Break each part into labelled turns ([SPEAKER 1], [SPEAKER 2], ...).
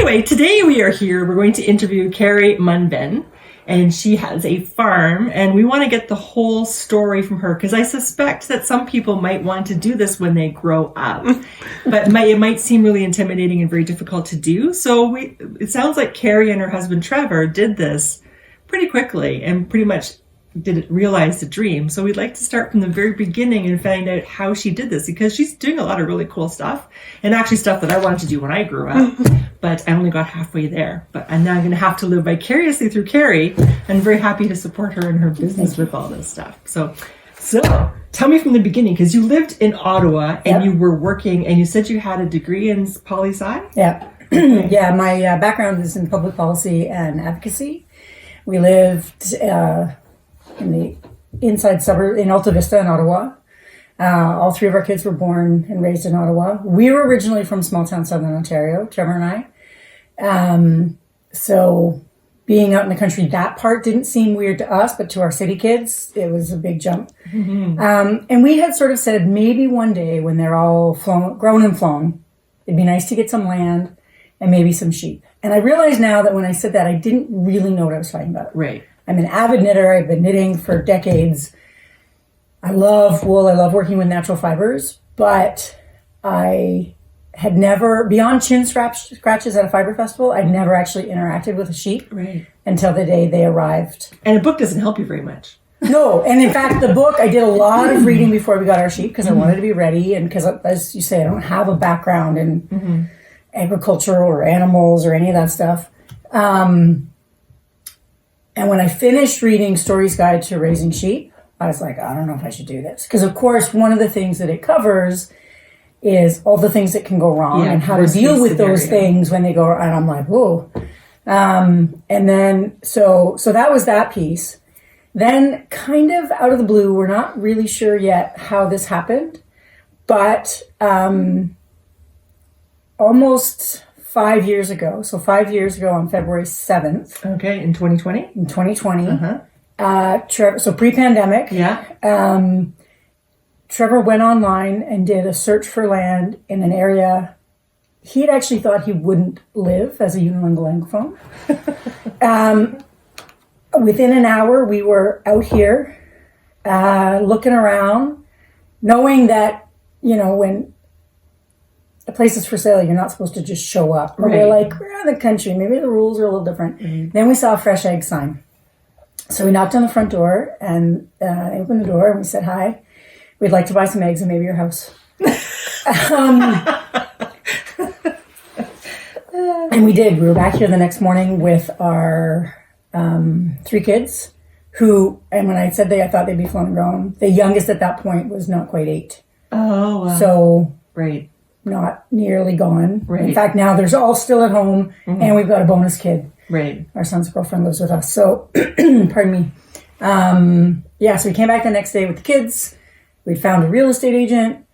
[SPEAKER 1] anyway, today we are here. We're going to interview Karri Munben, and she has a farm, and we want to get the whole story from her because I suspect that some people might want to do this when they grow up, but it might seem really intimidating and very difficult to do. So it sounds like Karri and her husband Trevor did this pretty quickly and pretty much didn't realize the dream. So we'd like to start from the very beginning and find out how she did this, because she's doing a lot of really cool stuff, and actually stuff that I wanted to do when I grew up, but I only got halfway there. But I'm now going to have to live vicariously through Karri. I'm very happy to support her in her business with all this stuff. So tell me from the beginning, because you lived in Ottawa and you were working, and you said you had a degree in poli-sci?
[SPEAKER 2] Yeah. Yeah, my background is in public policy and advocacy. We lived in the inside suburb in Alta Vista in Ottawa. All three of our kids were born and raised in Ottawa. We were originally from small town Southern Ontario, Trevor and I. So being out in the country, that part didn't seem weird to us, but to our city kids, it was a big jump. Mm-hmm. And we had sort of said maybe one day when they're all grown and flown, it'd be nice to get some land and maybe some sheep. And I realize now that when I said that, I didn't really know what I was talking about.
[SPEAKER 1] Right.
[SPEAKER 2] I'm an avid knitter. I've been knitting for decades. I love wool. I love working with natural fibers, but I had never, beyond chin scratches at a fiber festival, I'd never actually interacted with a sheep until the day they arrived.
[SPEAKER 1] And a book doesn't help you very much.
[SPEAKER 2] No. And in fact, the book, I did a lot of reading before we got our sheep because I wanted to be ready. And because, as you say, I don't have a background in agriculture or animals or any of that stuff. And when I finished reading Story's Guide to Raising Sheep, I was like, I don't know if I should do this. Because, of course, one of the things that it covers is all the things that can go wrong and how to deal with those things when they go wrong. And I'm like, whoa. And then, so that was that piece. Then, kind of out of the blue, we're not really sure yet how this happened. But almost 5 years ago, so 5 years ago on February 7th.
[SPEAKER 1] Okay, in 2020?
[SPEAKER 2] In 2020. Trevor, so pre-pandemic. Trevor went online and did a search for land in an area he had actually thought he wouldn't live as a unilingual anglophone. Within an hour, we were out here looking around, knowing that, you know, when a place is for sale, you're not supposed to just show up. Or we're like, we're in the country, maybe the rules are a little different. Then we saw a fresh egg sign. So we knocked on the front door and they opened the door and we said, hi, we'd like to buy some eggs and maybe your house. And we did. We were back here the next morning with our 3 kids who, and when I said I thought they'd be flown and grown, the youngest at that point was not quite 8.
[SPEAKER 1] Oh, wow.
[SPEAKER 2] So, not nearly gone. In fact, now there's all still at home and we've got a bonus kid. Our son's girlfriend lives with us. So, pardon me. So we came back the next day with the kids. We found a real estate agent.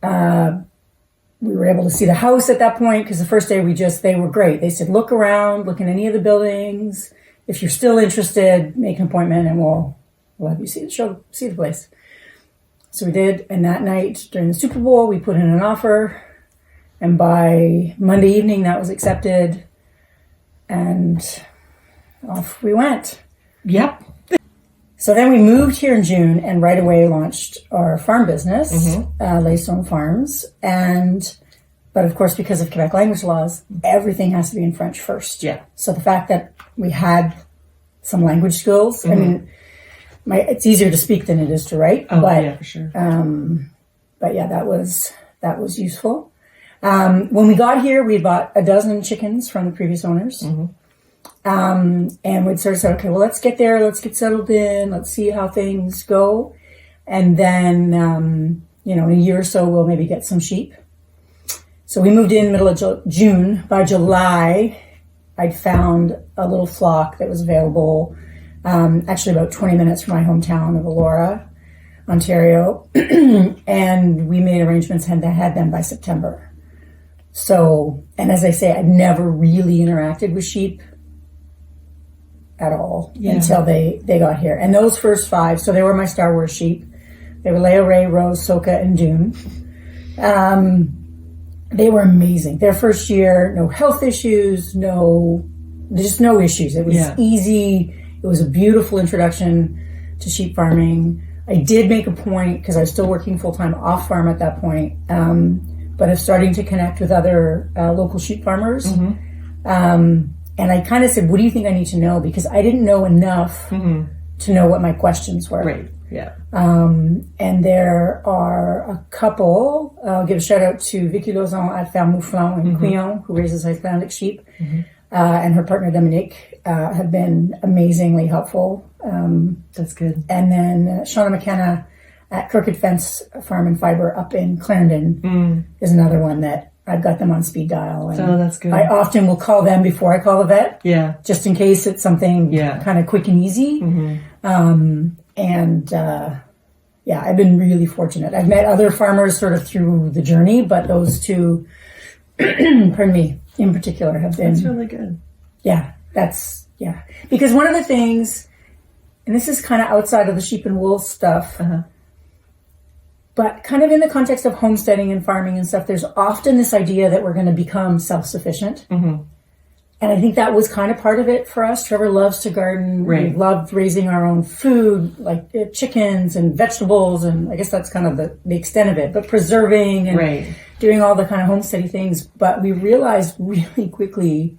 [SPEAKER 2] We were able to see the house at that point because the first day they were great. They said, look around, look in any of the buildings. If you're still interested, make an appointment and we'll have you see the place. So we did. And that night during the Super Bowl, we put in an offer. And by Monday evening, that was accepted. And off we went.
[SPEAKER 1] Yep.
[SPEAKER 2] So then we moved here in June and right away launched our farm business, Leystone Farms. But of course, because of Quebec language laws, everything has to be in French first. Yeah. So the fact that we had some language skills, I mean, it's easier to speak than it is to write.
[SPEAKER 1] Oh, but, yeah, for sure.
[SPEAKER 2] But yeah, that was useful. When we got here, we bought a dozen chickens from the previous owners. And we'd sort of say, okay, well, let's get there. Let's get settled in. Let's see how things go. And then, in a year or so, we'll maybe get some sheep. So we moved in middle of June. By July, I'd found a little flock that was available, actually about 20 minutes from my hometown of Elora, Ontario. And we made arrangements and had them by September. So, and as I say, I'd never really interacted with sheep at all until they got here. And those first 5, so they were my Star Wars sheep. They were Leo, Ray, Rose, Soka, and Dune. they were amazing. Their first year, no health issues, just no issues. It was easy. It was a beautiful introduction to sheep farming. I did make a point, because I was still working full-time off farm at that point, but of starting to connect with other local sheep farmers. And I kind of said, what do you think I need to know? Because I didn't know enough to know what my questions were.
[SPEAKER 1] Right. Yeah.
[SPEAKER 2] And there are a couple, I'll give a shout out to Vicky Lauzon at Ferme Mouflon in Quillon, who raises Icelandic sheep, and her partner Dominique have been amazingly helpful.
[SPEAKER 1] That's good.
[SPEAKER 2] And then Shauna McKenna at Crooked Fence Farm and Fibre up in Clarendon is another one that I've got them on speed dial. And
[SPEAKER 1] that's good.
[SPEAKER 2] I often will call them before I call the vet.
[SPEAKER 1] Yeah.
[SPEAKER 2] Just in case it's something kind of quick and easy. I've been really fortunate. I've met other farmers sort of through the journey, but those two, pardon me, in particular have been...
[SPEAKER 1] That's really good.
[SPEAKER 2] Yeah, because one of the things, and this is kind of outside of the sheep and wool stuff, but kind of in the context of homesteading and farming and stuff, there's often this idea that we're going to become self-sufficient. And I think that was kind of part of it for us. Trevor loves to garden.
[SPEAKER 1] Right.
[SPEAKER 2] We loved raising our own food, like chickens and vegetables. And I guess that's kind of the extent of it. But preserving and doing all the kind of homesteady things. But we realized really quickly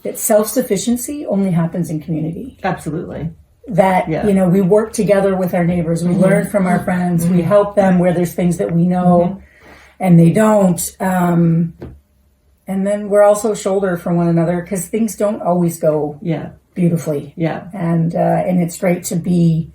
[SPEAKER 2] that self-sufficiency only happens in community.
[SPEAKER 1] Absolutely.
[SPEAKER 2] That, we work together with our neighbors. We learn from our friends. We help them where there's things that we know and they don't. And then we're also shoulder for one another, because things don't always go beautifully. Yeah. And it's great to be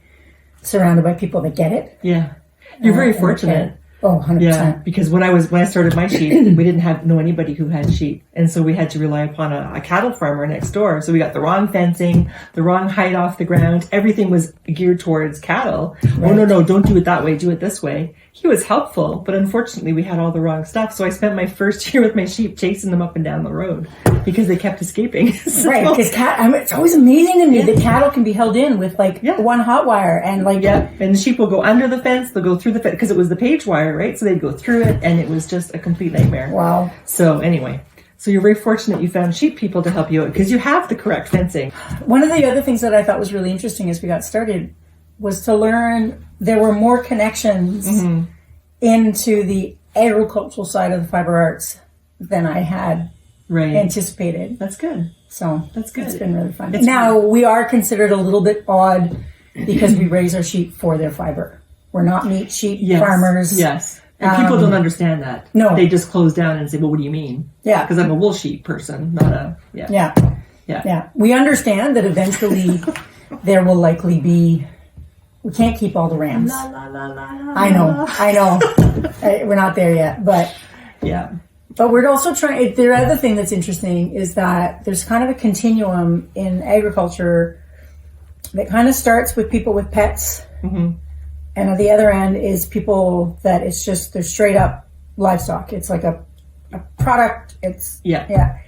[SPEAKER 2] surrounded by people that get it.
[SPEAKER 1] Yeah. You're very fortunate.
[SPEAKER 2] Oh, 100%.
[SPEAKER 1] Yeah, because when I started my sheep, we didn't know anybody who had sheep. And so we had to rely upon a cattle farmer next door. So we got the wrong fencing, the wrong height off the ground. Everything was geared towards cattle. Right. Oh, no, don't do it that way. Do it this way. He was helpful, but unfortunately we had all the wrong stuff. So I spent my first year with my sheep chasing them up and down the road because they kept escaping. So,
[SPEAKER 2] right, because it's always amazing to me that cattle can be held in with one hot wire and
[SPEAKER 1] and the sheep will go under the fence, they'll go through the fence, because it was the page wire, right? So they'd go through it, and it was just a complete nightmare.
[SPEAKER 2] Wow.
[SPEAKER 1] So anyway, so you're very fortunate you found sheep people to help you out, because you have the correct fencing.
[SPEAKER 2] One of the other things that I thought was really interesting as we got started was to learn there were more connections into the agricultural side of the fiber arts than I had anticipated.
[SPEAKER 1] That's good.
[SPEAKER 2] So
[SPEAKER 1] that's good.
[SPEAKER 2] It's been really fun. Now, we are considered a little bit odd because we raise our sheep for their fiber. We're not meat sheep farmers.
[SPEAKER 1] Yes. And people don't understand that.
[SPEAKER 2] No.
[SPEAKER 1] They just close down and say, well, what do you mean?
[SPEAKER 2] Yeah.
[SPEAKER 1] Because I'm a wool sheep person, not a...
[SPEAKER 2] Yeah. We understand that eventually there will likely be... We can't keep all the rams. I know. We're not there yet, but...
[SPEAKER 1] Yeah.
[SPEAKER 2] But we're also trying... The other thing that's interesting is that there's kind of a continuum in agriculture that kind of starts with people with pets. And at the other end is people that it's just, they're straight up livestock. It's like a product. It's... Yeah.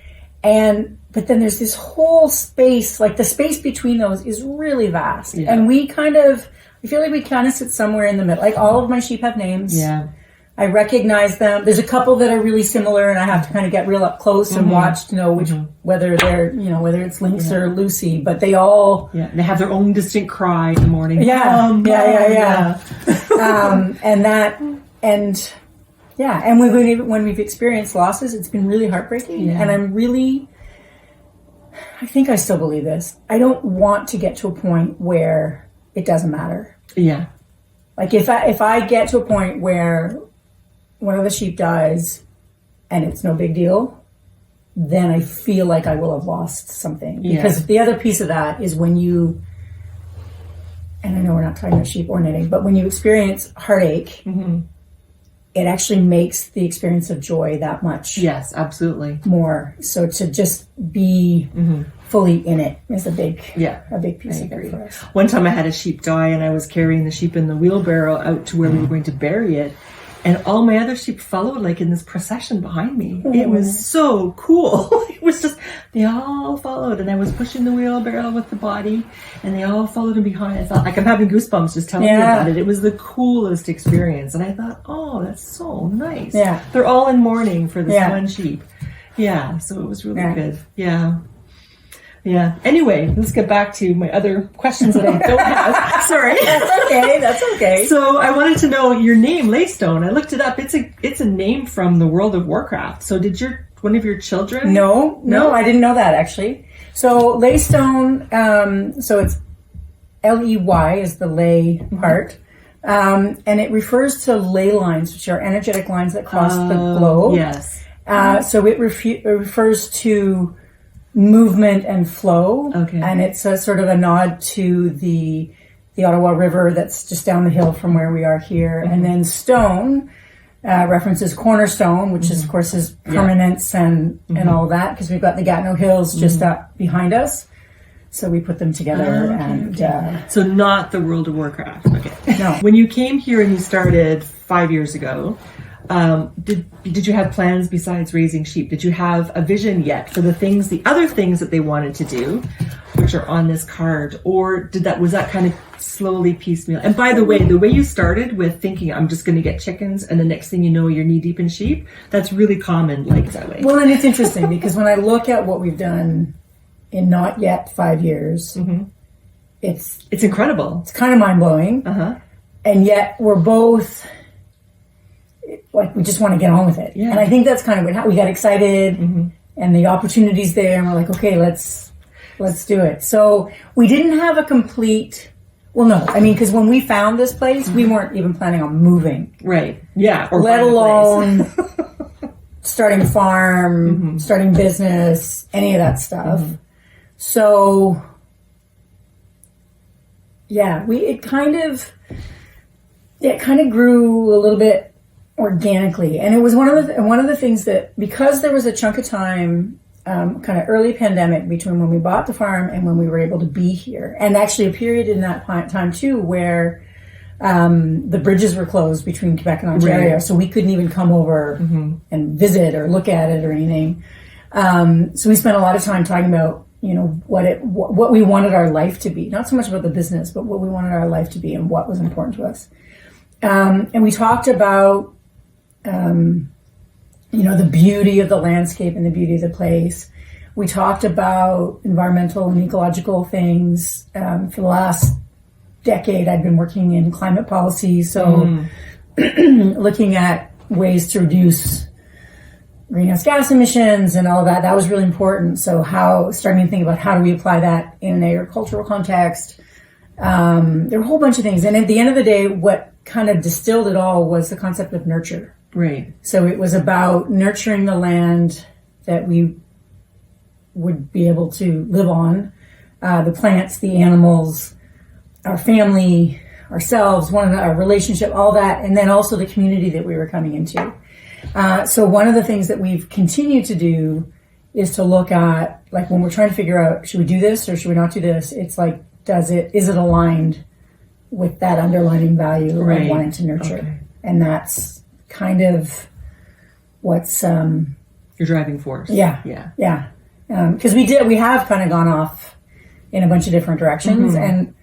[SPEAKER 2] But then there's this whole space, like the space between those is really vast. Yeah. And I feel like we kind of sit somewhere in the middle. Like all of my sheep have names. Yeah. I recognize them. There's a couple that are really similar, and I have to kind of get real up close and watch to know whether they're, whether it's Lynx or Lucy, but they all...
[SPEAKER 1] Yeah, they have their own distinct cry in the morning.
[SPEAKER 2] Yeah. And when we've experienced losses, it's been really heartbreaking. Yeah. And I think I still believe this. I don't want to get to a point where it doesn't matter. Yeah. Like if I get to a point where one of the sheep dies and it's no big deal, then I feel like I will have lost something. Because the other piece of that is when you, and I know we're not talking about sheep or knitting, but when you experience heartache, it actually makes the experience of joy that much.
[SPEAKER 1] Yes, absolutely.
[SPEAKER 2] More. So to just be fully in it is a big piece of it for us.
[SPEAKER 1] One time I had a sheep die, and I was carrying the sheep in the wheelbarrow out to where we were going to bury it. and all my other sheep followed like in this procession behind me. It was so cool. It was just, they all followed, and I was pushing the wheelbarrow with the body, and they all followed him behind. I thought, like, I'm having goosebumps just telling you about it. It was the coolest experience. And I thought, oh, that's so nice.
[SPEAKER 2] Yeah.
[SPEAKER 1] They're all in mourning for this one sheep. Yeah. So it was really good. Yeah. Yeah. Anyway, let's get back to my other questions that I don't have. Sorry.
[SPEAKER 2] That's okay.
[SPEAKER 1] So I wanted to know your name, Leystone. I looked it up. It's a name from the World of Warcraft. So did one of your children?
[SPEAKER 2] No, I didn't know that actually. So Leystone, so it's Ley is the ley part. And it refers to ley lines, which are energetic lines that cross the globe.
[SPEAKER 1] Yes.
[SPEAKER 2] So it refers to movement and flow.
[SPEAKER 1] Okay.
[SPEAKER 2] And it's a sort of a nod to the Ottawa River that's just down the hill from where we are here. And then stone references cornerstone, which is, of course, is permanence and all that, because we've got the Gatineau Hills just up behind us. So we put them together.
[SPEAKER 1] So not the World of Warcraft. Okay.
[SPEAKER 2] No.
[SPEAKER 1] When you came here and you started 5 years ago, did you have plans besides raising sheep? Did you have a vision yet for the other things that they wanted to do, which are on this card, or was that kind of slowly piecemeal? And by the way you started with thinking, I'm just going to get chickens, and the next thing you know, you're knee deep in sheep. That's really common, like that way.
[SPEAKER 2] Well, and it's interesting because when I look at what we've done in not yet 5 years, it's
[SPEAKER 1] incredible.
[SPEAKER 2] It's kind of mind blowing, and yet we're both. Like, we just want to get on with it. Yeah. And I think that's kind of what we got excited and the opportunities there, and we're like, okay, let's do it. So we didn't have a complete, because when we found this place, we weren't even planning on moving.
[SPEAKER 1] Right. Yeah. Or
[SPEAKER 2] let alone starting a farm, starting business, any of that stuff. So yeah, it kind of grew a little bit organically, and it was one of the things that, because there was a chunk of time, kind of early pandemic, between when we bought the farm and when we were able to be here, and actually a period in that time too where the bridges were closed between Quebec and Ontario, so we couldn't even come over and visit or look at it or anything. So we spent a lot of time talking about what we wanted our life to be, not so much about the business, but what we wanted our life to be and what was important to us. And we talked about the beauty of the landscape and the beauty of the place. We talked about environmental and ecological things. For the last decade, I'd been working in climate policy, so looking at ways to reduce greenhouse gas emissions and all that was really important. So starting to think about how do we apply that in an agricultural context. There were a whole bunch of things. And at the end of the day, what kind of distilled it all was the concept of nurture.
[SPEAKER 1] Right.
[SPEAKER 2] So it was about nurturing the land that we would be able to live on, the plants, the animals, our family, ourselves, our relationship, all that, and then also the community that we were coming into. So one of the things that we've continued to do is to look at, like, when we're trying to figure out, should we do this or should we not do this? It's like, is it aligned with that underlying value of wanting to nurture? Okay. And that's kind of what's your
[SPEAKER 1] driving force.
[SPEAKER 2] Yeah. Because we have kind of gone off in a bunch of different directions, and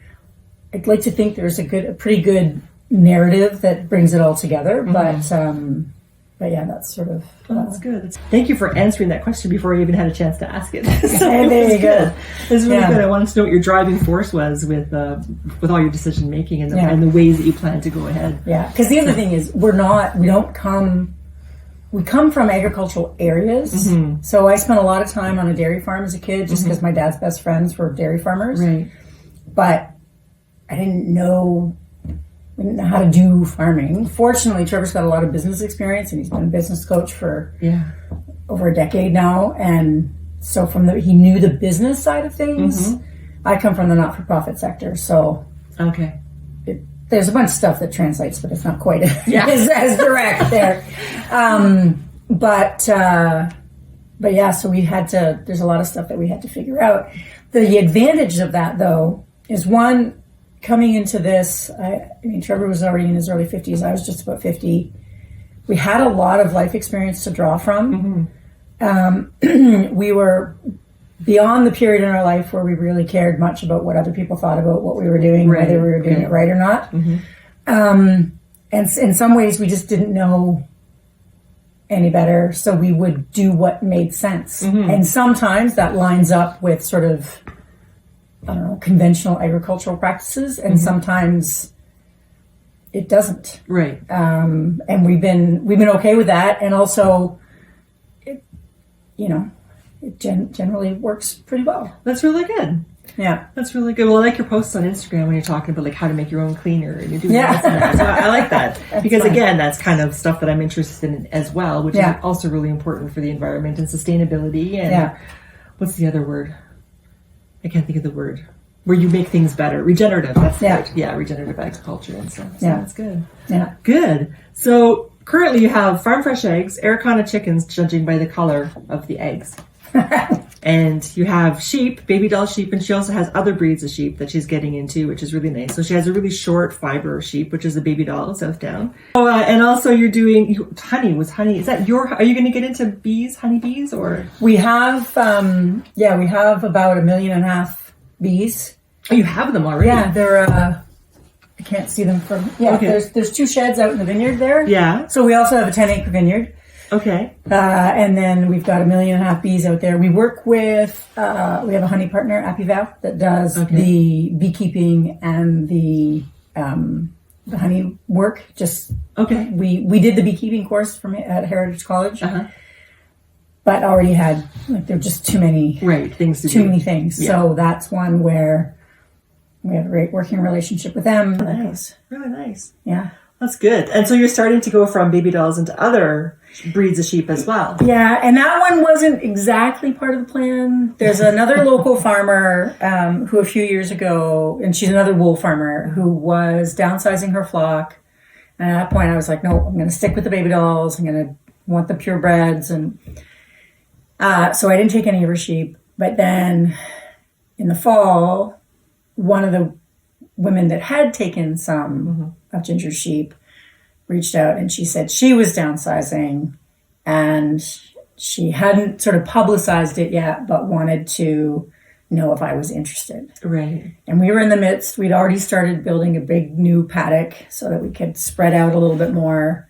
[SPEAKER 2] I'd like to think there's a pretty good narrative that brings it all together. But yeah, that's sort of...
[SPEAKER 1] that's good. Thank you for answering that question before I even had a chance to ask it.
[SPEAKER 2] There you go.
[SPEAKER 1] It's really good. I wanted to know what your driving force was with all your decision making and the ways that you plan to go ahead.
[SPEAKER 2] Yeah, because the other thing is we come from agricultural areas. So I spent a lot of time on a dairy farm as a kid just because my dad's best friends were dairy farmers. Right. But I didn't know how to do farming. Fortunately, Trevor's got a lot of business experience, and he's been a business coach for over a decade now. And so he knew the business side of things. I come from the not-for-profit sector, so there's a bunch of stuff that translates, but it's not quite as direct there. But yeah, so there's a lot of stuff that we had to figure out. The advantage of that, though, is coming into this, Trevor was already in his early 50s. I was just about 50. we had a lot of life experience to draw from. We were beyond the period in our life where we really cared much about what other people thought about what we were doing, whether we were doing it right or not. And in some ways, we just didn't know any better, so we would do what made sense. And sometimes that lines up with sort of, I don't know, conventional agricultural practices, and sometimes it doesn't.
[SPEAKER 1] Right.
[SPEAKER 2] And we've been okay with that, and also, it generally works pretty well.
[SPEAKER 1] That's really good.
[SPEAKER 2] Yeah,
[SPEAKER 1] that's really good. Well, I like your posts on Instagram when you're talking about like how to make your own cleaner, and you're doing that. So I like that because fun. Again, that's kind of stuff that I'm interested in as well, which is also really important for the environment and sustainability. And what's the other word? I can't think of the word. Where you make things better. Regenerative. That's the word. Yeah, regenerative agriculture and stuff. So that's good. Yeah. Good. So currently you have farm fresh eggs, Araucana chickens, judging by the color of the eggs. And you have sheep, baby doll sheep, and she also has other breeds of sheep that she's getting into, which is really nice. So she has a really short fibre sheep, which is a baby doll, South Down. Oh, and also you're doing honey. Is that are you going to get into bees, honey bees, or? We have, we have about 1.5 million bees. Oh, you have them already? Yeah, they're, I can't see them from, there's 2 sheds out in the vineyard there. Yeah. So we also have a 10-acre vineyard. Okay. And then we've got 1.5 million bees out there. We work with, we have a honey partner, Apival, that does the beekeeping and the honey work. We did the beekeeping course at Heritage College, but already had, there were just too many things to do. Too many things. Yeah. So that's one where we have a great working relationship with them. Nice. Really nice. Yeah. That's good. And so you're starting to go from baby dolls into other breeds of sheep as well. Yeah, and that one wasn't exactly part of the plan. There's another local farmer who a few years ago, and she's another wool farmer, who was downsizing her flock. And at that point I was like, no, I'm going to stick with the baby dolls. I'm going to want the purebreds. And so I didn't take any of her sheep. But then in the fall, one of the women that had taken some of Ginger's sheep reached out, and she said she was downsizing and she hadn't sort of publicized it yet, but wanted to know if I was interested. Right. And we were in the midst. We'd already started building a big new paddock so that we could spread out a little bit more.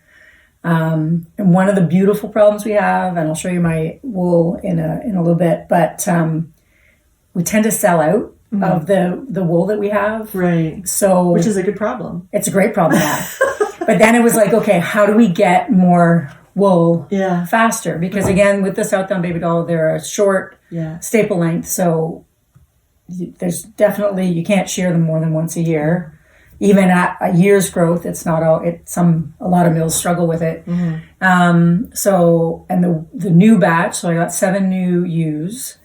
[SPEAKER 1] And one of the beautiful problems we have, and I'll show you my wool in a little bit, but we tend to sell out of the wool that we have. Right. So, which is a good problem. It's a great problem to have. But then it was like, okay, how do we get more wool faster? Because again, with the South Down baby doll, they're a short staple length. So there's definitely, you can't shear them more than once a year. Even at a year's growth, it's not all, a lot of mills struggle with it. So, and the new batch, so I got 7 new ewes.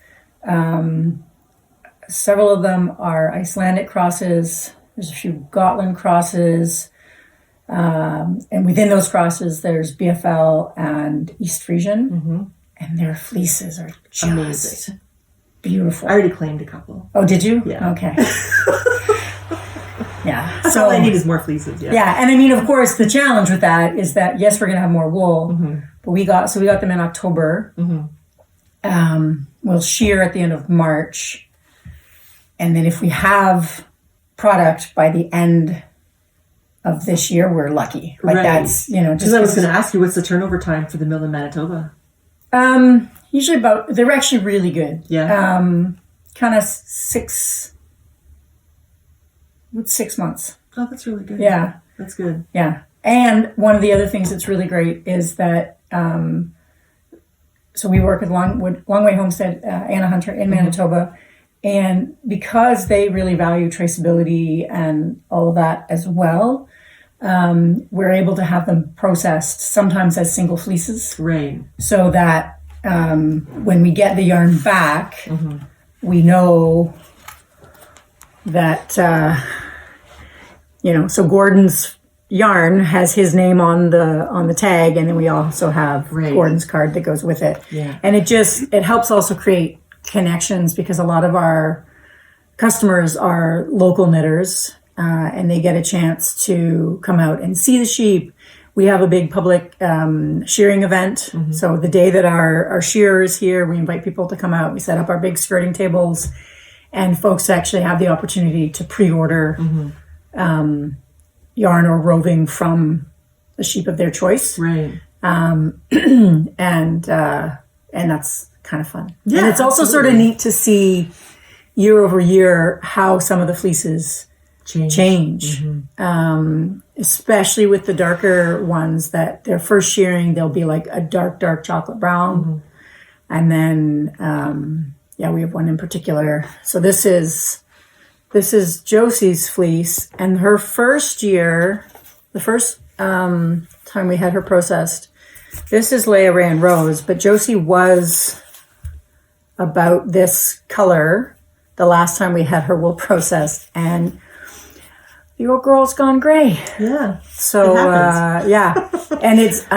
[SPEAKER 1] Several of them are Icelandic crosses. There's a few Gotland crosses. And within those crosses, there's BFL and East Frisian. And their fleeces are just amazing. Beautiful. I already claimed a couple. Oh, did you? Yeah. Okay. Yeah. So all I need is more fleeces. Yeah. Yeah. And I mean, of course, the challenge with that is that, yes, we're going to have more wool, but we got them in October. We'll shear at the end of March. And then if we have product by the end of this year, we're lucky. Like that's, just. I was going to ask you, what's the turnover time for the mill in Manitoba? Usually they're actually really good. Yeah. Kind of 6 months. Oh, that's really good. Yeah. That's good. Yeah. And one of the other things that's really great is that, so we work with Long Way Homestead, Anna Hunter in Manitoba. And because they really value traceability and all of that as well, we're able to have them processed sometimes as single fleeces. Right. So that when we get the yarn back, we know that, so Gordon's yarn has his name on the tag, and then we also have Gordon's card that goes with it. Yeah. And it helps also create connections, because a lot of our customers are local knitters, and they get a chance to come out and see the sheep.
[SPEAKER 2] we have a big public shearing event. So the day that our shearer is here, we invite people to come out. We set up our big skirting tables, and folks actually have the opportunity to pre-order yarn or roving from the sheep of their choice.
[SPEAKER 1] Right.
[SPEAKER 2] And that's kind of fun.
[SPEAKER 1] Yeah,
[SPEAKER 2] and it's also sort of neat to see year over year how some of the fleeces change. Especially with the darker ones, that their first shearing, they'll be like a dark chocolate brown. And then, we have one in particular. So this is Josie's fleece, and her first year, the first time we had her processed, this is Llama and Rose, but Josie was about this color the last time we had her wool processed, and the old girl's gone gray.
[SPEAKER 1] Yeah.
[SPEAKER 2] So, and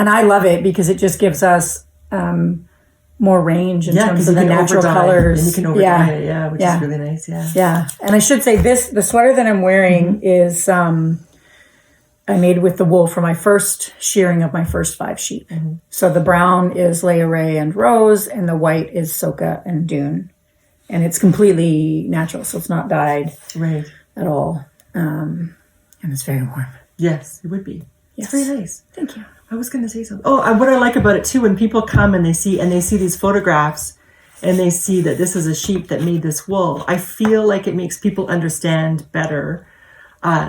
[SPEAKER 2] I love it because it just gives us more range in terms of the natural colors.
[SPEAKER 1] And you can over-dye it, which is really nice.
[SPEAKER 2] Yeah. And I should say the sweater that I'm wearing is, I made with the wool for my first shearing of my first 5 sheep. So the brown is Llama and Rose, and the white is Soka and Dune. And it's completely natural, so it's not dyed at all. And it's very warm.
[SPEAKER 1] Yes, it would be. It's very nice.
[SPEAKER 2] Thank you.
[SPEAKER 1] I was going to say something. Oh, what I like about it too, when people come and they see these photographs and they see that this is a sheep that made this wool, I feel like it makes people understand better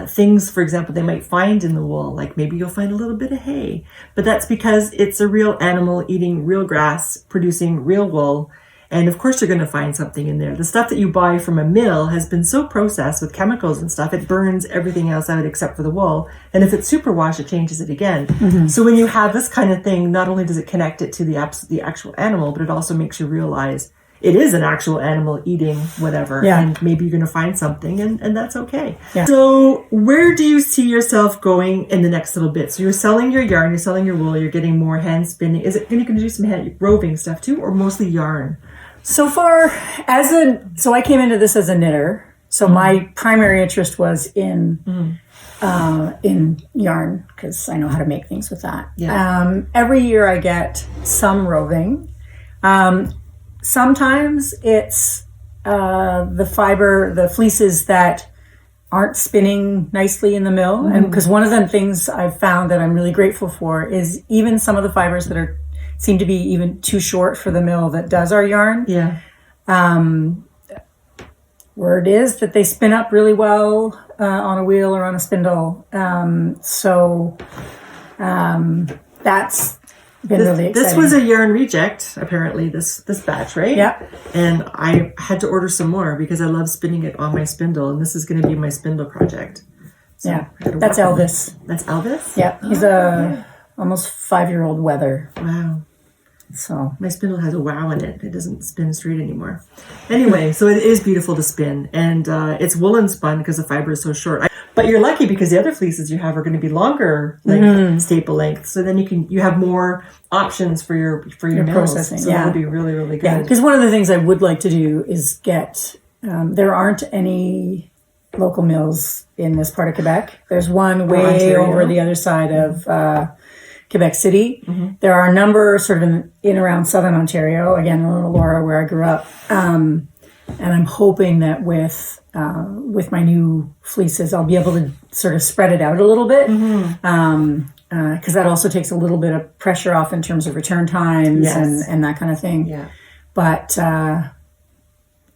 [SPEAKER 1] things, for example, they might find in the wool. Like maybe you'll find a little bit of hay, but that's because it's a real animal eating real grass, producing real wool. And of course you're going to find something in there. The stuff that you buy from a mill has been so processed with chemicals and stuff, it burns everything else out except for the wool. And if it's superwash, it changes it again. So when you have this kind of thing, not only does it connect it to the actual animal, but it also makes you realize it is an actual animal eating whatever. And maybe you're going to find something, and that's okay. So where do you see yourself going in the next little bit? So you're selling your yarn, you're selling your wool, you're getting more hand spinning. Is it going to do some hand roving stuff too, or mostly yarn?
[SPEAKER 2] So far, so I came into this as a knitter. So my primary interest was in yarn, because I know how to make things with that. Every year I get some roving. Sometimes it's the fiber, the fleeces that aren't spinning nicely in the mill. And because one of the things I've found that I'm really grateful for is even some of the fibers that seem to be even too short for the mill that does our yarn. Word is that they spin up really well on a wheel or on a spindle. That's been really exciting.
[SPEAKER 1] This was a yarn reject, apparently, this batch, right? And I had to order some more because I love spinning it on my spindle, and this is going to be my spindle project. So
[SPEAKER 2] that's Elvis.
[SPEAKER 1] That's Elvis?
[SPEAKER 2] He's a almost 5-year-old wether.
[SPEAKER 1] Wow.
[SPEAKER 2] So
[SPEAKER 1] my spindle has a wow in it. It doesn't spin straight anymore. Anyway, so it is beautiful to spin, and it's woolen spun because the fiber is so short. But you're lucky because the other fleeces you have are going to be longer, like staple length. So then you have more options for your mills.
[SPEAKER 2] Processing.
[SPEAKER 1] So that would be really, really good.
[SPEAKER 2] Yeah, because one of the things I would like to do is get. There aren't any local mills in this part of Quebec. There's one way over the other side of Quebec City. There are a number sort of in around southern Ontario, again, in Little Laura, where I grew up. And I'm hoping that with my new fleeces, I'll be able to sort of spread it out a little bit. Because that also takes a little bit of pressure off in terms of return times and that kind of thing. But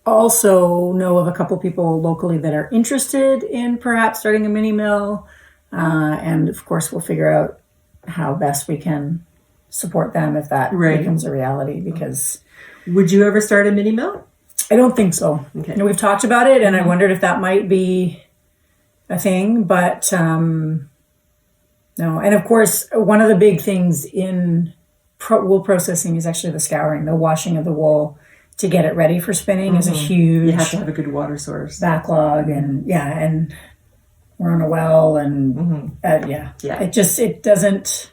[SPEAKER 2] also know of a couple people locally that are interested in perhaps starting a mini mill. And of course, we'll figure out how best we can support them if that becomes a reality. Because
[SPEAKER 1] would you ever start a mini mill?
[SPEAKER 2] I don't think so.
[SPEAKER 1] Okay.
[SPEAKER 2] We've talked about it, and I wondered if that might be a thing, but no. And of course, one of the big things in wool processing is actually the scouring, the washing of the wool to get it ready for spinning is a huge.
[SPEAKER 1] You have to have a good water source.
[SPEAKER 2] Backlog, and and we're on a well, and it doesn't.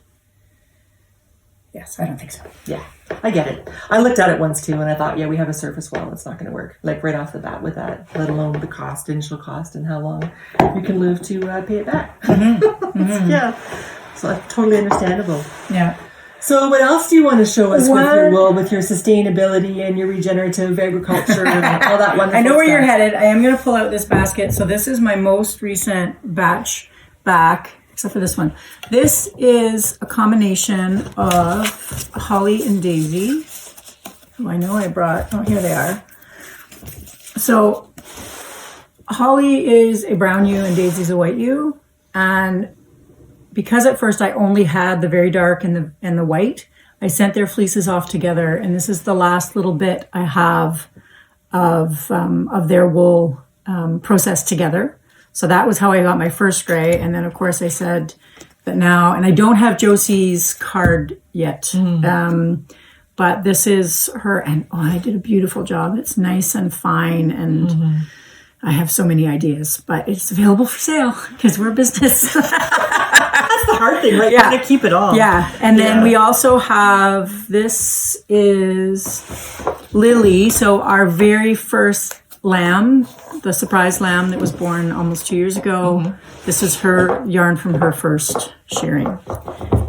[SPEAKER 2] Yes, I don't think so.
[SPEAKER 1] Yeah, I get it. I looked at it once too, and I thought, we have a surface well. It's not going to work, like right off the bat with that, let alone the initial cost, and how long you can live to pay it back. So that's totally understandable.
[SPEAKER 2] Yeah.
[SPEAKER 1] So what else do you want to show us with your wool, with your sustainability and your regenerative agriculture and all that wonderful
[SPEAKER 2] I know where
[SPEAKER 1] stuff?
[SPEAKER 2] you're headed. I am going to pull out this basket. So this is my most recent batch back, except for this one. This is a combination of holly and daisy. Oh, I know I brought, oh, here they are. So holly is a brown yew and daisy is a white yew. And because at first I only had the very dark and the white, I sent their fleeces off together, and this is the last little bit I have of their wool processed together. So that was how I got my first gray, and then of course I said that now, and I don't have Josie's card yet, but this is her, and oh, I did a beautiful job. It's nice and fine, and I have so many ideas, but it's available for sale because we're a business.
[SPEAKER 1] That's the hard thing, right?
[SPEAKER 2] Yeah.
[SPEAKER 1] You gotta keep it all.
[SPEAKER 2] Yeah. And then we also have, this is Lily. So our very first lamb, the surprise lamb that was born almost 2 years ago. This is her yarn from her first shearing.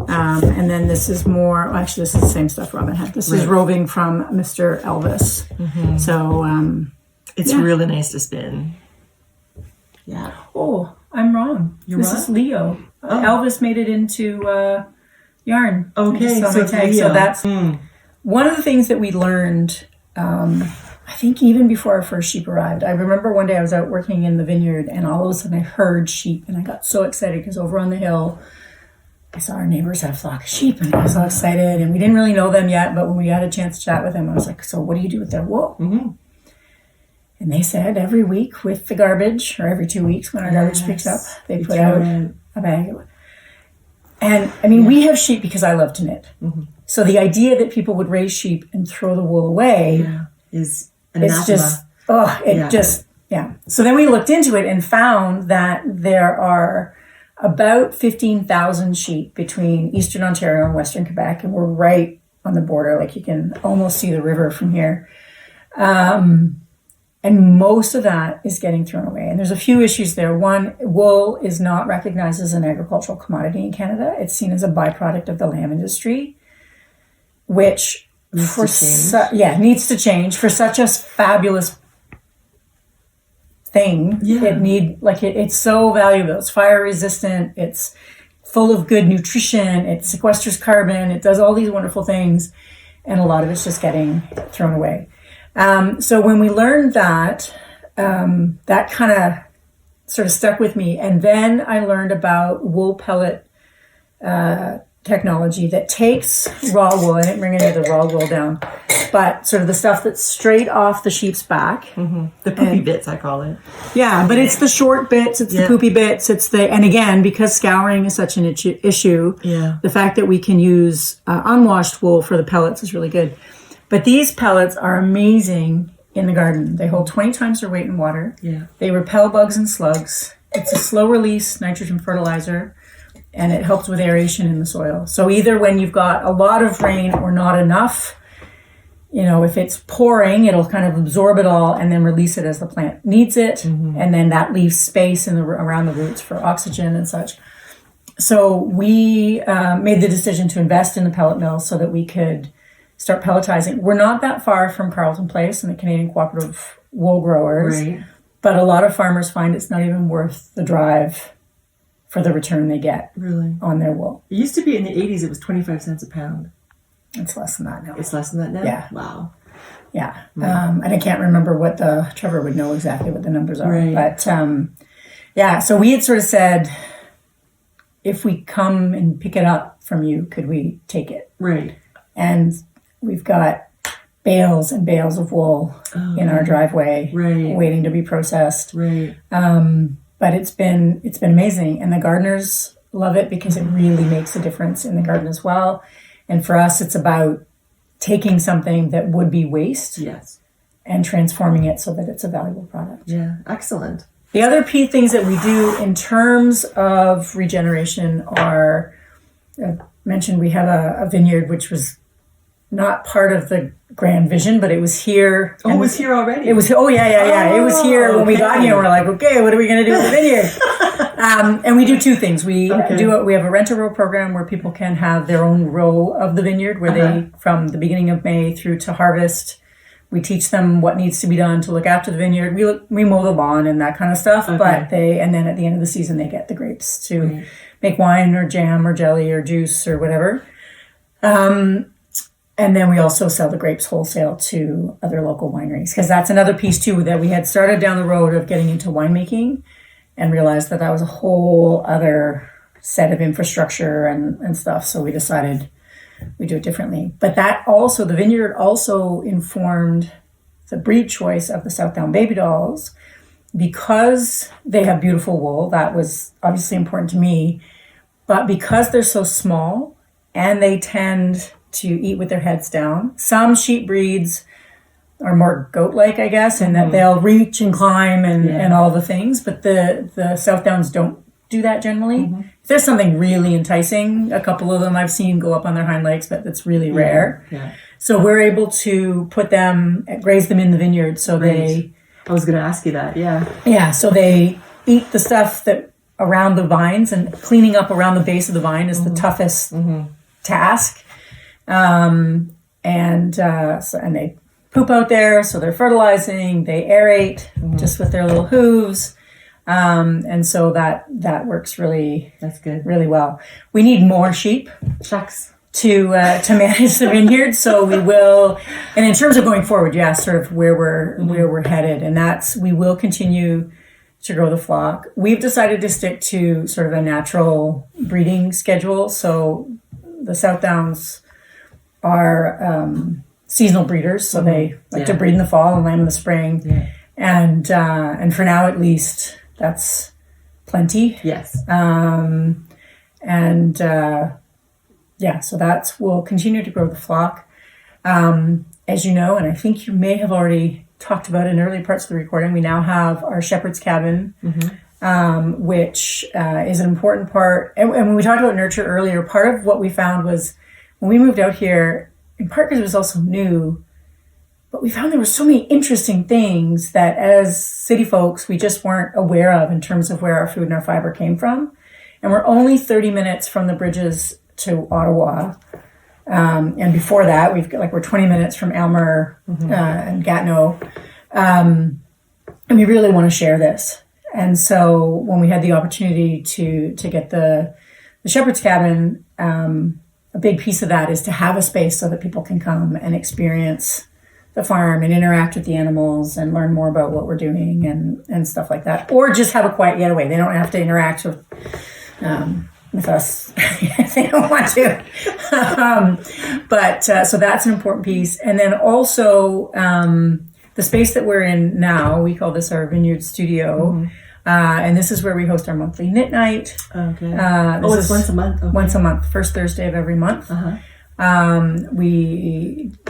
[SPEAKER 2] And then this is more, well, actually this is the same stuff Robin had. This is roving from Mr. Elvis. So
[SPEAKER 1] it's really nice to spin. Yeah.
[SPEAKER 2] Oh, I'm wrong. This is Leo. Elvis made it into yarn.
[SPEAKER 1] Okay,
[SPEAKER 2] so that's one of the things that we learned. I think even before our first sheep arrived, I remember one day I was out working in the vineyard, and all of a sudden I heard sheep, and I got so excited because over on the hill, I saw our neighbors have a flock of sheep, and I was so excited. And we didn't really know them yet, but when we had a chance to chat with them, I was like, "So what do you do with their wool?" And they said every week with the garbage, or every 2 weeks when our garbage picks up, they put out a bag. And I mean, we have sheep because I love to knit. So the idea that people would raise sheep and throw the wool away
[SPEAKER 1] is
[SPEAKER 2] it's just, So then we looked into it and found that there are about 15,000 sheep between Eastern Ontario and Western Quebec, and we're right on the border. Like you can almost see the river from here. And most of that is getting thrown away. And there's a few issues there. One, wool is not recognized as an agricultural commodity in Canada. It's seen as a byproduct of the lamb industry, which needs to change for such a fabulous thing. It's so valuable. It's fire resistant. It's full of good nutrition. It sequesters carbon. It does all these wonderful things. And a lot of it's just getting thrown away. So when we learned that, that kind of sort of stuck with me. And then I learned about wool pellet technology that takes raw wool. I didn't bring any of the raw wool down, but sort of the stuff that's straight off the sheep's back.
[SPEAKER 1] The poopy bits, I call it.
[SPEAKER 2] Yeah, but it's the short bits, it's the poopy bits, and again, because scouring is such an issue, the fact that we can use unwashed wool for the pellets is really good. But these pellets are amazing in the garden. They hold 20 times their weight in water. They repel bugs and slugs. It's a slow release nitrogen fertilizer, and it helps with aeration in the soil. So either when you've got a lot of rain or not enough, if it's pouring, it'll kind of absorb it all and then release it as the plant needs it. And then that leaves space around the roots for oxygen and such. So we made the decision to invest in the pellet mill so that we could start pelletizing. We're not that far from Carleton Place and the Canadian Cooperative Wool Growers, but a lot of farmers find it's not even worth the drive for the return they get on their wool.
[SPEAKER 1] It used to be in the 80s, it was 25 cents a pound.
[SPEAKER 2] It's less than that now.
[SPEAKER 1] It's less than that now?
[SPEAKER 2] Yeah.
[SPEAKER 1] Wow.
[SPEAKER 2] Yeah. And I can't remember Trevor would know exactly what the numbers are. But so we had sort of said, if we come and pick it up from you, could we take it? And we've got bales and bales of wool in our driveway waiting to be processed. But it's been amazing. And the gardeners love it because it really makes a difference in the garden as well. And for us, it's about taking something that would be waste and transforming it so that it's a valuable product.
[SPEAKER 1] Yeah, excellent.
[SPEAKER 2] The other key things that we do in terms of regeneration are, I mentioned we have a vineyard which was not part of the grand vision, but it was here.
[SPEAKER 1] Oh, it was here already?
[SPEAKER 2] It was, it was here when we got here. We're like, okay, what are we going to do with the vineyard? And we do two things. We we have a rent-a-row program where people can have their own row of the vineyard where they, from the beginning of May through to harvest, we teach them what needs to be done to look after the vineyard. We mow the lawn and that kind of stuff, but and then at the end of the season, they get the grapes to make wine or jam or jelly or juice or whatever. And then we also sell the grapes wholesale to other local wineries, because that's another piece too, that we had started down the road of getting into winemaking and realized that that was a whole other set of infrastructure and stuff. So we decided we do it differently. But that also, the vineyard also informed the breed choice of the South Down baby dolls, because they have beautiful wool. That was obviously important to me. But because they're so small and they tend to eat with their heads down, some sheep breeds are more goat-like, I guess, in that they'll reach and climb and all the things. But the South Downs don't do that generally. If there's something really enticing, a couple of them I've seen go up on their hind legs, but that's really rare. So we're able to put them, graze them in the vineyard. So they...
[SPEAKER 1] I was going to ask you that,
[SPEAKER 2] Yeah, so they eat the stuff that around the vines, and cleaning up around the base of the vine is the toughest task. And they poop out there, so they're fertilizing, they aerate just with their little hooves. And so that works really well. We need more sheep.
[SPEAKER 1] Shucks.
[SPEAKER 2] To manage the vineyard, so we will. And in terms of going forward, you asked sort of where we're headed, and we will continue to grow the flock. We've decided to stick to sort of a natural breeding schedule. So the South Downs are seasonal breeders, so they like to breed in the fall and lamb in the spring. And for now, at least, that's plenty.
[SPEAKER 1] Yes.
[SPEAKER 2] So we'll continue to grow the flock. As you know, and I think you may have already talked about in early parts of the recording, we now have our shepherd's cabin, which is an important part. And when we talked about nurture earlier, part of what we found was when we moved out here, in part because it was also new, but we found there were so many interesting things that as city folks, we just weren't aware of in terms of where our food and our fiber came from. And we're only 30 minutes from the bridges to Ottawa. And before that, we're 20 minutes from Aylmer and Gatineau. And we really want to share this. And so when we had the opportunity to get the shepherd's cabin, a big piece of that is to have a space so that people can come and experience the farm and interact with the animals and learn more about what we're doing and stuff like that. Or just have a quiet getaway. They don't have to interact with us if they don't want to. So that's an important piece. And then also the space that we're in now, we call this our Vineyard Studio. And this is where we host our monthly knit night.
[SPEAKER 1] Okay. It's once a month. Okay.
[SPEAKER 2] Once a month, first Thursday of every month. I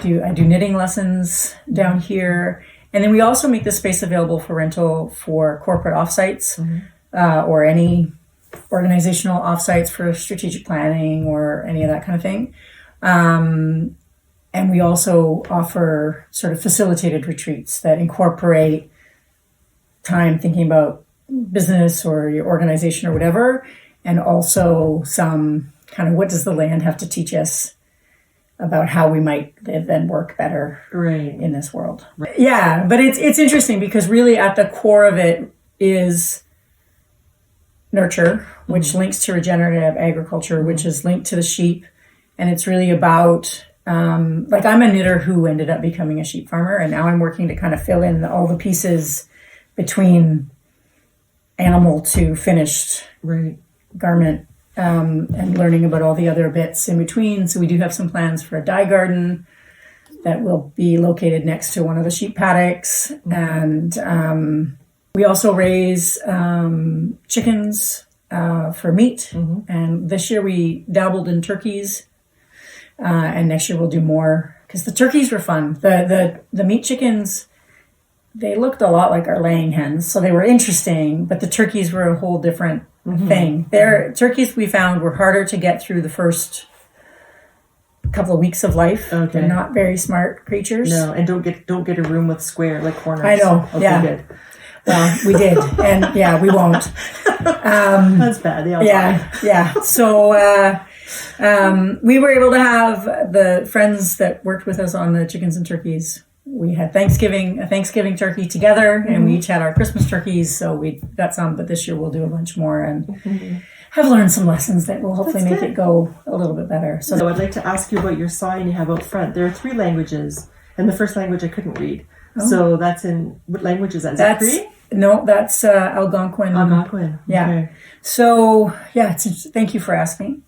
[SPEAKER 2] do knitting lessons down here. And then we also make this space available for rental for corporate offsites or any organizational offsites for strategic planning or any of that kind of thing. And we also offer sort of facilitated retreats that incorporate time thinking about business or your organization or whatever, and also some kind of what does the land have to teach us about how we might live and work better in this world. Yeah, but it's interesting because really at the core of it is nurture, which links to regenerative agriculture, which is linked to the sheep. And it's really about, I'm a knitter who ended up becoming a sheep farmer. And now I'm working to kind of fill in all the pieces between animal to finished garment and learning about all the other bits in between. So we do have some plans for a dye garden that will be located next to one of the sheep paddocks. And we also raise chickens for meat. And this year we dabbled in turkeys. And next year we'll do more because the turkeys were fun. The meat chickens, they looked a lot like our laying hens. So they were interesting, but the turkeys were a whole different thing. Turkeys we found were harder to get through the first couple of weeks of life.
[SPEAKER 1] Okay.
[SPEAKER 2] They're not very smart creatures.
[SPEAKER 1] No, and don't get a room with square like corners.
[SPEAKER 2] I know.
[SPEAKER 1] Okay,
[SPEAKER 2] Yeah.
[SPEAKER 1] good.
[SPEAKER 2] Well, we did, and yeah, we won't.
[SPEAKER 1] That's bad. They all
[SPEAKER 2] Yeah. So we were able to have the friends that worked with us on the chickens and turkeys. We had a Thanksgiving turkey together, and we each had our Christmas turkeys. So we got some, but this year we'll do a bunch more and have learned some lessons that will hopefully make it go a little bit better.
[SPEAKER 1] So I'd like to ask you about your sign you have out front. There are 3 languages, and the first language I couldn't read. Oh. So that's in what language is that? Is that Cree?
[SPEAKER 2] No, that's Algonquin.
[SPEAKER 1] Algonquin.
[SPEAKER 2] Yeah.
[SPEAKER 1] Okay.
[SPEAKER 2] So yeah, thank you for asking.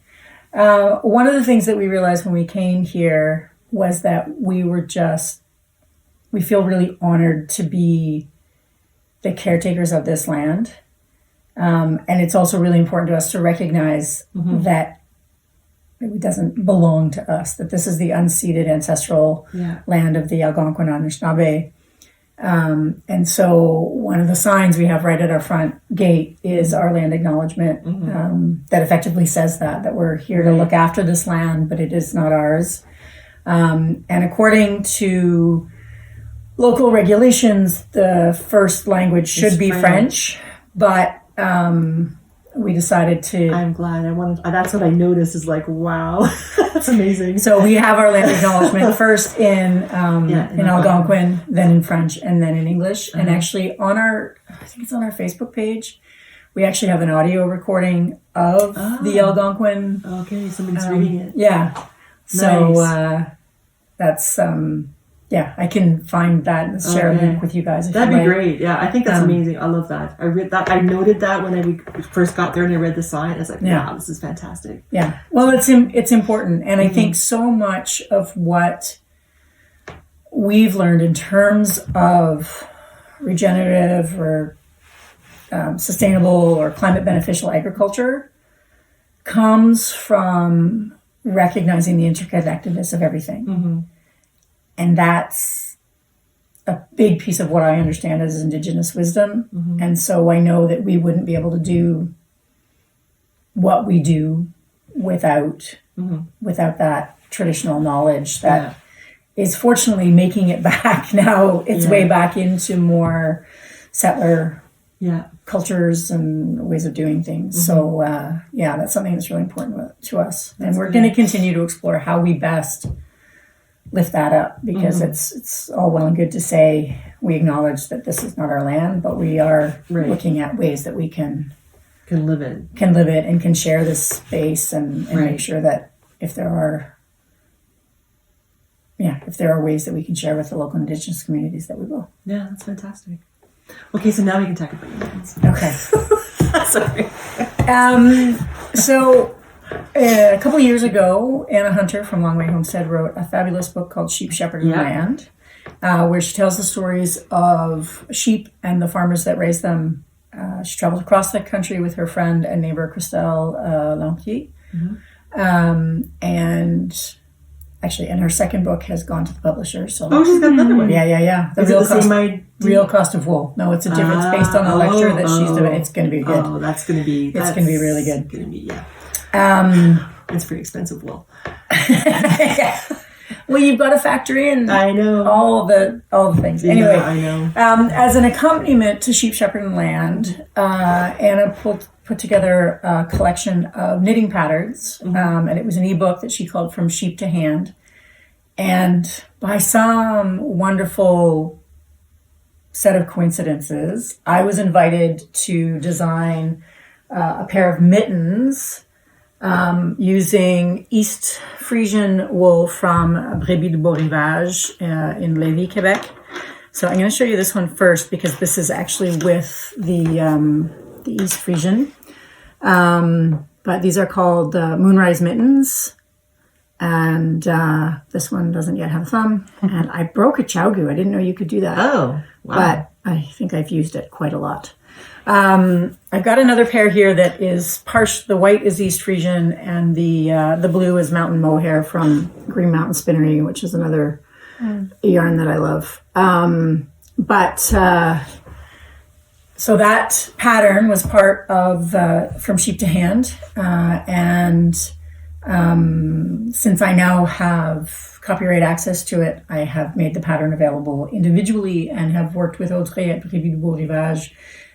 [SPEAKER 2] One of the things that we realized when we came here was that we feel really honored to be the caretakers of this land. And it's also really important to us to recognize that it doesn't belong to us, that this is the unceded ancestral land of the Algonquin Anishinaabe. And so one of the signs we have right at our front gate is our land acknowledgement that effectively says that we're here to look after this land, but it is not ours. And according to local regulations, the first language should be French, but we decided to...
[SPEAKER 1] I'm glad. That's what I noticed is like, wow, that's amazing.
[SPEAKER 2] So we have our land acknowledgement first in Algonquin, then in French, and then in English. And actually I think it's on our Facebook page, we actually have an audio recording of the Algonquin.
[SPEAKER 1] Okay, somebody's reading it.
[SPEAKER 2] Yeah. So that's... I can find that and share a link with you guys.
[SPEAKER 1] That'd be great. Yeah, I think that's amazing. I love that. I read that. I noted that when we first got there and I read the sign. I was like, wow, this is fantastic.
[SPEAKER 2] Yeah. Well, it's important. And I think so much of what we've learned in terms of regenerative or sustainable or climate beneficial agriculture comes from recognizing the interconnectedness of everything. And that's a big piece of what I understand as Indigenous wisdom. And so I know that we wouldn't be able to do what we do without that traditional knowledge that is fortunately making it back now. It's way back into more settler cultures and ways of doing things. So that's something that's really important to us. And we're going to continue to explore how we best lift that up, because it's all well and good to say we acknowledge that this is not our land, but we are looking at ways that we can
[SPEAKER 1] live it
[SPEAKER 2] and can share this space and make sure that if there are ways that we can share with the local Indigenous communities, that we will.
[SPEAKER 1] Yeah, that's fantastic. Okay, so now we can talk about your lands.
[SPEAKER 2] Okay.
[SPEAKER 1] Sorry.
[SPEAKER 2] So a couple of years ago, Anna Hunter from Long Way Homestead wrote a fabulous book called Sheep, Shepherd, and Land, where she tells the stories of sheep and the farmers that raise them. She traveled across the country with her friend and neighbor, Christelle Lampier. And her second book has gone to the publisher. So
[SPEAKER 1] she's got another one.
[SPEAKER 2] Yeah. Real cost of wool. No, it's a different. It's based on the lecture that she's doing. It's going to be good.
[SPEAKER 1] Oh, that's going to be.
[SPEAKER 2] It's going to be really good.
[SPEAKER 1] Going to be it's pretty expensive wool.
[SPEAKER 2] Well, you've got to factor in.
[SPEAKER 1] I know
[SPEAKER 2] all the things. Anyway,
[SPEAKER 1] I know.
[SPEAKER 2] As an accompaniment to Sheep, Shepherd, and Land, Anna put together a collection of knitting patterns, and it was an ebook that she called From Sheep to Hand. And by some wonderful set of coincidences, I was invited to design a pair of mittens using East Frisian wool from Brebis de Beau Rivage in Lévis, Quebec. So I'm going to show you this one first, because this is actually with the East Frisian. But these are called Moonrise Mittens. And this one doesn't yet have a thumb. And I broke a chowgu. I didn't know you could do that.
[SPEAKER 1] Oh, wow.
[SPEAKER 2] But I think I've used it quite a lot. I've got another pair here that is the white is East Frisian, and the blue is mountain mohair from Green Mountain Spinnery, which is another yarn that I love. So that pattern was part of From Sheep to Hand, and Since I now have copyright access to it, I have made the pattern available individually and have worked with Audrey at Prairie du Beau Rivage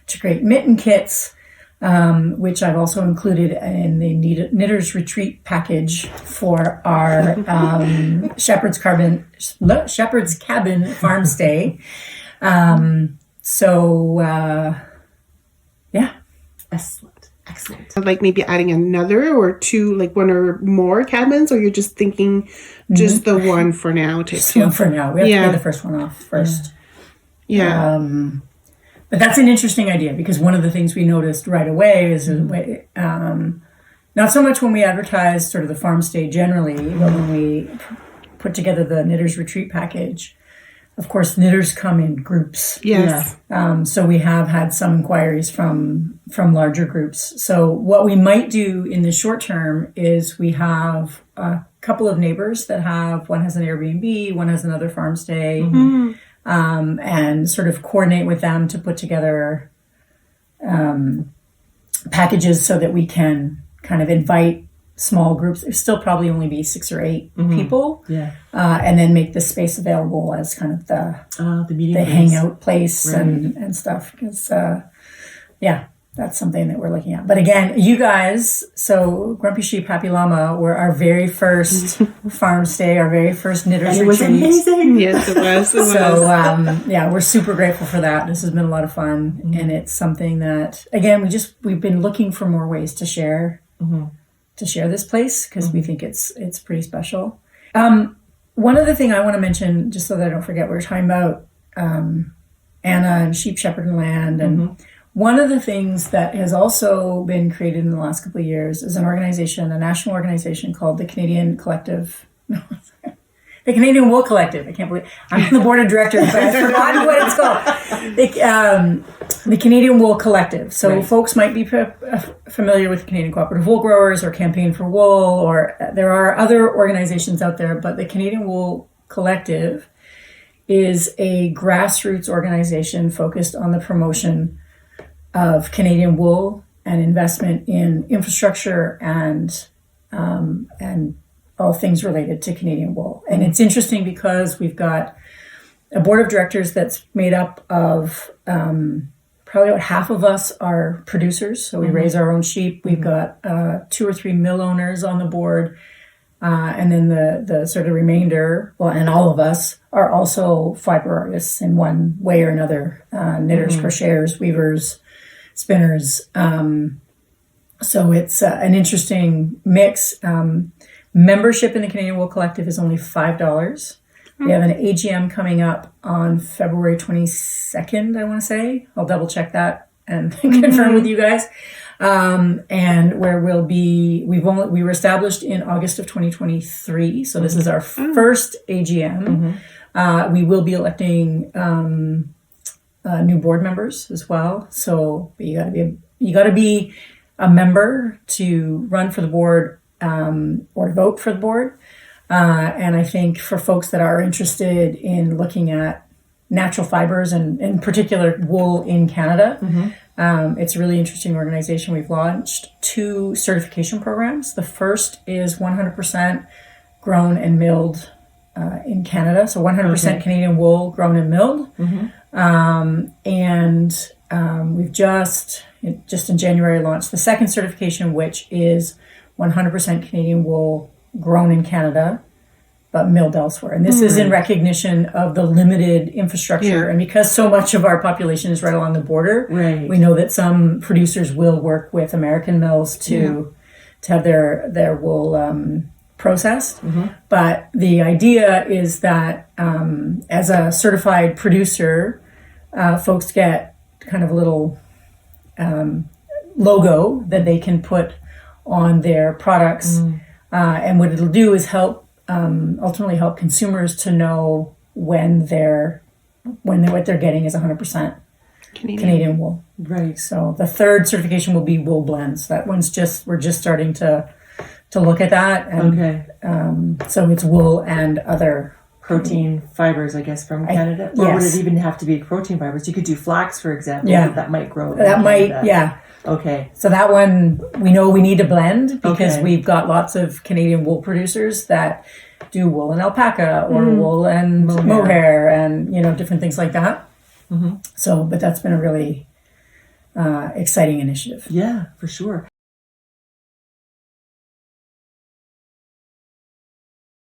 [SPEAKER 2] to create mitten kits, which I've also included in the Knitter's Retreat package for our Shepherd's Cabin farm stay. Yeah.
[SPEAKER 1] Excellent.
[SPEAKER 3] Like maybe adding another or two, like one or more cabins, or you're just thinking just the one for now?
[SPEAKER 2] Just one for now. We have to get the first one off first.
[SPEAKER 3] Yeah.
[SPEAKER 2] But that's an interesting idea, because one of the things we noticed right away is not so much when we advertised sort of the farm stay generally, but when we put together the Knitter's Retreat package. Of course, knitters come in groups.
[SPEAKER 3] Yes.
[SPEAKER 2] So we have had some inquiries from larger groups. So what we might do in the short term is we have a couple of neighbors that one has an Airbnb, one has another farm stay, and sort of coordinate with them to put together packages so that we can kind of invite small groups. There'll still probably only be 6 or 8 people. Yeah. And then make the space available as kind of the hangout place and stuff. Because, that's something that we're looking at. But again, you guys, so Grumpy Sheep, Happy Llama were our very first farm stay, our very first Knitter's Retreat.
[SPEAKER 1] It was amazing.
[SPEAKER 3] Yes, it was.
[SPEAKER 2] So, we're super grateful for that. This has been a lot of fun. And it's something that, again, we've been looking for more ways to share this place, because we think it's pretty special. One other thing I want to mention, just so that I don't forget, we were talking about Anna and Sheep, Shepherd, and Land. And one of the things that has also been created in the last couple of years is a national organization called the Canadian Canadian Wool Collective. I can't believe I'm on the board of directors, but I've forgotten what it's called. The Canadian Wool Collective. So folks might be familiar with Canadian Cooperative Wool Growers or Campaign for Wool, or there are other organizations out there, but the Canadian Wool Collective is a grassroots organization focused on the promotion of Canadian wool and investment in infrastructure and all things related to Canadian wool. And it's interesting because we've got a board of directors that's made up of probably about half of us are producers. So we raise our own sheep. We've got 2 or 3 mill owners on the board. And then the sort of remainder, and all of us are also fiber artists in one way or another, knitters, crocheters, weavers, spinners. So it's an interesting mix. Membership in the Canadian Wool Collective is only $5. We have an AGM coming up on February 22nd, I want to say. I'll double check that and confirm with you guys. And where we were established in August of 2023. So this is our first AGM. We will be electing new board members as well. So you gotta be a member to run for the board, or vote for the board. And I think for folks that are interested in looking at natural fibers and in particular wool in Canada, it's a really interesting organization. We've launched 2 certification programs. The first is 100% grown and milled in Canada. So 100% Canadian wool grown and milled. We've just in January launched the second certification, which is 100% Canadian wool grown in Canada, but milled elsewhere. And this is in recognition of the limited infrastructure. And because so much of our population is right along the border, we know that some producers will work with American mills to have their wool processed. But the idea is that as a certified producer, folks get kind of a little logo that they can put on their products. And what it'll do is ultimately help consumers to know when what they're getting is 100% Canadian wool. Right. So the third certification will be wool blends. That one's we're just starting to look at that. And, so it's wool and other
[SPEAKER 1] protein fibers, I guess, from Canada. Or would it even have to be protein fibers? You could do flax, for example. That might grow. Okay.
[SPEAKER 2] So that one, we know we need to blend because
[SPEAKER 1] Okay.
[SPEAKER 2] we've got lots of Canadian wool producers that do wool and alpaca or wool and mohair and, you know, different things like that. So, but that's been a really exciting initiative.
[SPEAKER 1] Yeah, for sure.